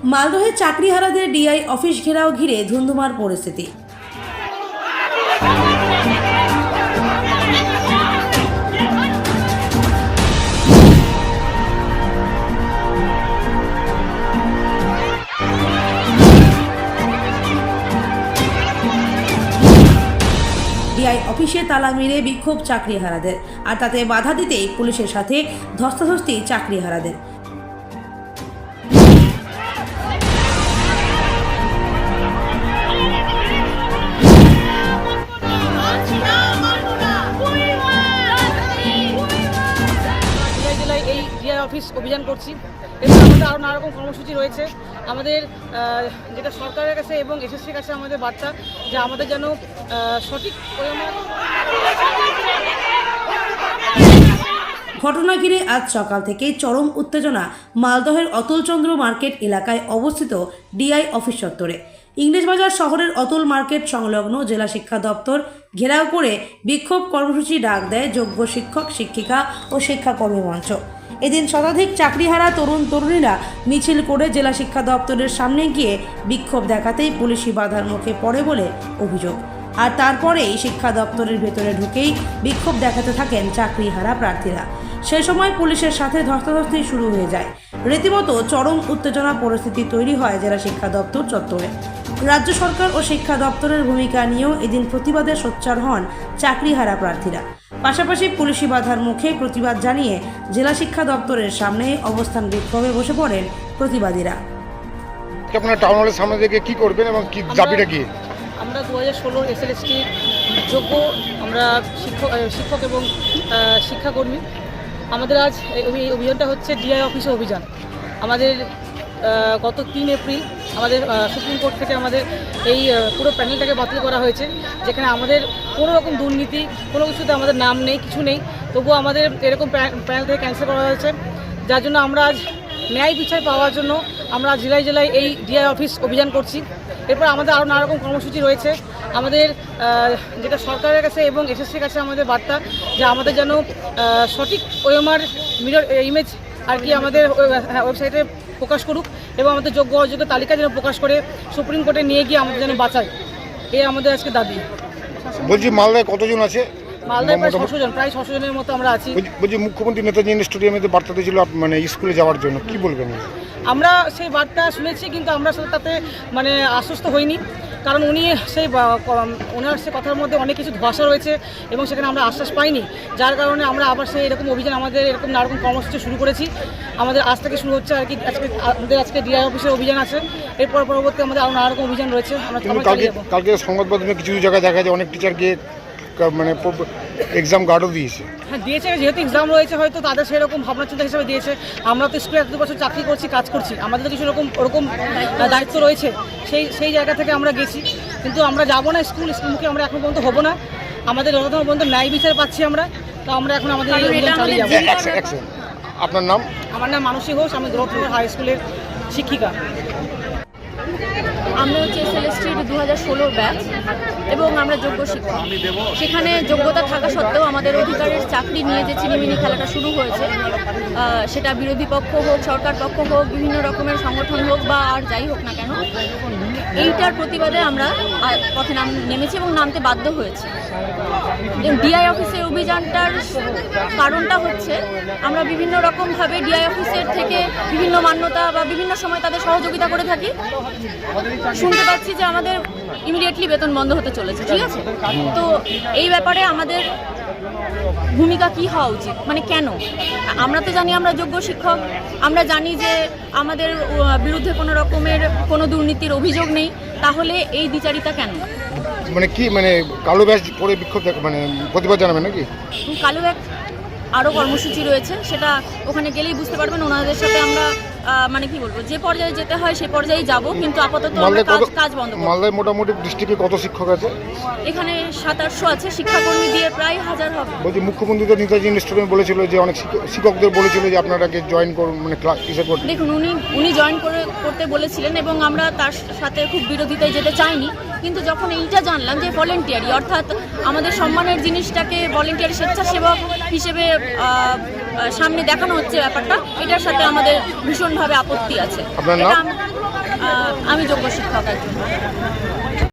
মালদহে চাকরিহারাদের DI office ঘেরাও ঘিরে ধুন্ধুমার পরিস্থিতি। ডিআই অফিসে তালা মেরে বিক্ষোভ চাকরিহারাদের, আর তাতে বাধা দিতেই পুলিশের সাথে ধস্তাধস্তি চাকরিহারাদের। এই ডিআই অফিস অভিযান করছি এবং আমাদের আরও নানা রকম কর্মসূচি রয়েছে। আমাদের যেটা সরকারের কাছে এবং এসএসসির কাছে আমাদের বার্তা যে আমাদের যেন সঠিক ঘটনা ঘিরে আজ সকাল থেকেই চরম উত্তেজনা মালদহের অতুলচন্দ্র মার্কেট এলাকায় অবস্থিত ডিআই অফিস চত্বরে। ইংরেজবাজার শহরের অতুল মার্কেট সংলগ্ন জেলা শিক্ষা দপ্তর ঘেরাও করে বিক্ষোভ কর্মসূচি ডাক দেয় যোগ্য শিক্ষক, শিক্ষিকা ও শিক্ষাকর্মী মঞ্চ। এদিন শতাধিক চাকরিহারা তরুণ তরুণীরা মিছিল করে জেলা শিক্ষা দপ্তরের সামনে গিয়ে বিক্ষোভ দেখাতেই পুলিশি বাধার মুখে পড়ে বলে অভিযোগ। আর তারপরেই শিক্ষা দপ্তরের ভেতরে ঢুকেই বিক্ষোভ দেখাতে থাকেন চাকরিহারা প্রার্থীরা। সেই সময় পুলিশের সাথে ধস্তাধস্তি শুরু হয়ে যায়। রীতিমতো চরম উত্তেজনা পরিস্থিতি তৈরি হয় জেলা শিক্ষা দপ্তর চত্বরে। রাজ্য সরকার ও শিক্ষা দপ্তরের ভূমিকা নিয়েও এদিন প্রতিবাদে সোচ্চার হন চাকরিহারা প্রার্থীরা। পাশাপাশি পুলিশি বাধার মুখে প্রতিবাদ জানিয়ে জেলা শিক্ষা দপ্তরের সামনে অবস্থান বিক্ষোভে বসে পড়েন প্রতিবাদীরা। আপনারা টাউন হলের সামনে থেকে কি করবেন এবং কি দাবিটা কি? আমরা 2016 এসএলএসটি যোগ্য আমরা শিক্ষক এবং শিক্ষাকর্মী। আমাদের আজ এই অভিযানটা হচ্ছে ডিআই অফিসে অভিযান। আমাদের গত 3 এপ্রিল আমাদের সুপ্রিম কোর্ট থেকে আমাদের এই পুরো প্যানেলটাকে বাতিল করা হয়েছে, যেখানে আমাদের কোনো রকম দুর্নীতি কোনো কিছুতে আমাদের নাম নেই, কিছু নেই, তবুও আমাদের এরকম প্যানেল থেকে ক্যান্সেল করা হয়েছে। যার জন্য আমরা আজ ন্যায় বিচার পাওয়ার জন্য আমরা জেলায় জেলায় এই ডিআই অফিস অভিযান করছি। এরপর আমাদের আরও নানা রকম কর্মসূচি রয়েছে। আমাদের যেটা সরকারের কাছে এবং এসএসসির কাছে আমাদের বার্তা যে আমাদের যেন সঠিক ওএমআর মিরর ইমেজ আর কি আমাদের ওয়েবসাইটে প্রকাশ করুক এবং আমাদের যোগ্য অযোগ্য তালিকা যেন প্রকাশ করে সুপ্রিম কোর্টে নিয়ে গিয়ে আমাদের যেন বাঁচায়, এই আমাদের আজকে দাবি। বলছি মালদায় কতজন আছে? মালদায় প্রায় 600 জন, প্রায় 600 জনের মতো আমরা আছি। বলছি মুখ্যমন্ত্রী নেতাজি স্টেডিয়ামে বার্তা দিয়েছিল মানে স্কুলে যাওয়ার জন্য, কি বলবেন? আমরা সেই বার্তা শুনেছি, কিন্তু আমরা তাতে মানে আশ্বস্ত হইনি, কারণ উনি সেই ওনার সে কথার মধ্যে অনেক কিছু ধোঁয়াশা রয়েছে এবং সেখানে আমরা আশ্বাস পাইনি। যার কারণে আমরা আবার সেই এরকম অভিযান আমাদের এরকম নানা রকম কর্মসূচি শুরু করেছি। আমাদের আজ থেকে শুরু হচ্ছে আর কি, আজকে ডিআই অফিসের অভিযান আছে। এরপর পরবর্তী আমাদের আরও নানা রকম অভিযান রয়েছে। আমরা কালকে সংবাদ মাধ্যমে কিছু জায়গায় দেখা যায় অনেক টিচার গিয়ে মানে এক্সাম গার্ডও দিয়েছে। হ্যাঁ দিয়েছে, যেহেতু এক্সাম রয়েছে হয়তো তাদের সেরকম ভাবনা চিন্তা হিসেবে দিয়েছে। আমরা তো স্কুলে 1 বছর চাকরি করছি, কাজ করছি, আমাদের তো কিছু ওরকম দায়িত্ব রয়েছে, সেই জায়গা থেকে আমরা গেছি। কিন্তু আমরা যাবো না স্কুলমুখে, আমরা এখন পর্যন্ত হবো না। আমাদের যতক্ষণ পর্যন্ত ন্যায় বিচার পাচ্ছি আমরা, তো আমরা এখন আমাদের চালিয়ে যাবো। আপনার নাম? আমার নাম মানসী ঘোষ, আমি গ্রোথনগর হাই স্কুলের শিক্ষিকা। আমরা হচ্ছে এসএলএসটির 2016 ব্যাচ এবং আমরা যোগ্য শিক্ষক। সেখানে যোগ্যতা থাকা সত্ত্বেও আমাদের অধিকারের চাকরি নিয়ে যে চিনিমিনি খেলাটা শুরু হয়েছে, সেটা বিরোধী পক্ষ হোক, সরকার পক্ষ হোক, বিভিন্ন রকমের সংগঠন হোক বা আর যাই হোক না কেন, এইটার প্রতিবাদে আমরা পথে নেমেছি এবং নামতে বাধ্য হয়েছি। ডিআই অফিসের অভিযানটার কারণটা হচ্ছে আমরা বিভিন্ন রকমভাবে ডিআই অফিসের থেকে বিভিন্ন মান্যতা বা বিভিন্ন সময় তাদের সহযোগিতা করে থাকি। শুনতে পাচ্ছি যে আমাদের ইমিডিয়েটলি বেতন বন্ধ হতে চলেছে, ঠিক আছে? তো এই ব্যাপারে আমাদের ভূমিকা কি হওয়া উচিত, মানে কেন? আমরা তো জানি আমরা যোগ্য শিক্ষক, আমরা জানি যে আমাদের বিরুদ্ধে কোনো রকমের কোনো দুর্নীতির অভিযোগ নেই, তাহলে এই দ্বিচারিতা কেন? মানে কি মানে কালো ব্যাজ পরে বিক্ষোভ মানে প্রতিবাদ জানাবেন নাকি? কালো ব্যাজ আরও কর্মসূচি রয়েছে, সেটা ওখানে গেলেই বুঝতে পারবেন। ওনাদের সাথে আমরা মানে কি বলবো, যে পর্যায়ে যেতে হয় সেই পর্যায়ে যাব, কিন্তু আপাতত আমরা কাজ বন্ধ করব। মালদায় মোটামুটি ডিস্ট্রিক্টে কত শিক্ষক আছে? এখানে 700-800 আছে, শিক্ষাকর্মী দিয়ে প্রায় 1000 হবে। বলছি মুখ্যমন্ত্রী তো নেতাজি স্টেডিয়ামে বলেছিল যে অনেক শিক্ষকদের বলেছিল যে আপনারাকে জয়েন করুন, মানে ক্লাস কিসে করতে। দেখুন, উনি জয়েন করতে বলেছিলেন এবং আমরা তার সাথে খুব বিরোধিতায় যেতে চাইনি, কিন্তু যখন এইটা জানলাম যে ভলেন্টিয়ারি, অর্থাৎ আমাদের সম্মানের জিনিসটাকে ভলেন্টিয়ারি স্বেচ্ছাসেবক হিসেবে সামনে দেখানো হচ্ছে ব্যাপারটা, এটার সাথে আমাদের ভীষণভাবে আপত্তি আছে। আপনার নাম? আমি যোগ্য শিক্ষক একজন।